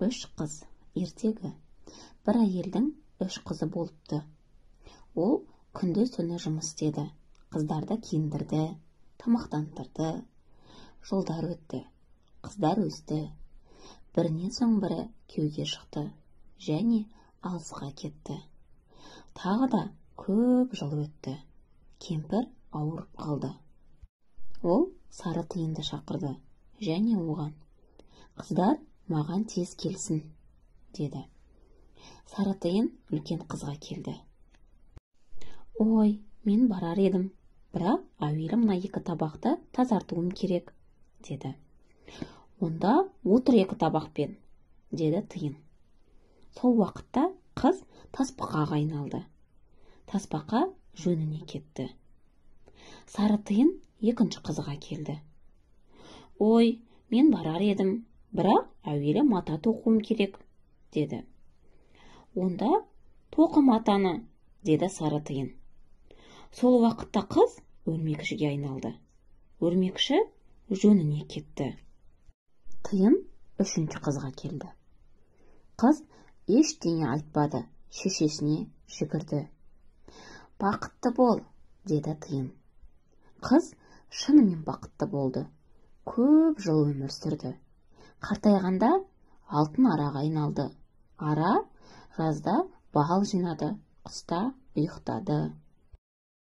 Үш қыз. Ертегі. Бір әйелдің 3 қызы болыпты. Ол күндіз түні жұмыс істеді. Қыздарды киіндірді, тамақтандырды. Жылдар өтті. Қыздар өсті. Бірінен соң бірі күйеуге шықты және алысқа кетті. Тағы да көп жыл өтті. Кемпір ауырып қалды. Ол сары тиынды шақырды және оған: «Қыздар маған тез келсін», деді. Сары тиын үлкен қызға келді. «Ой, мен барар едім, бірақ әуелі мына 2 табақты тазартуым керек», деді. «Онда отыр 2 табақпен», деді тиын. Сол уақытта қыз тасбақаға айналды. Тасбақа жөніне кетті. Сары тиын 2-ші қызға келді. «Ой, мен барар едім, бірақ әуелі мата тоқуым керек», деді. «Онда тоқы матаны», деді сары тиын. Сол уақытта қыз өрмекшіге айналды. Өрмекші жөніне кетті. Тиын 3-ші қызға келді. Қыз ештеңе айтпады, шешесіне жүгірді. «Бақытты бол», деді тиын. Қыз шынымен бақытты болды. Көп жыл өмір сүрді. Қартайғанда алтын араға айналды. Ара жазда бал жинады, қыста ұйықтады.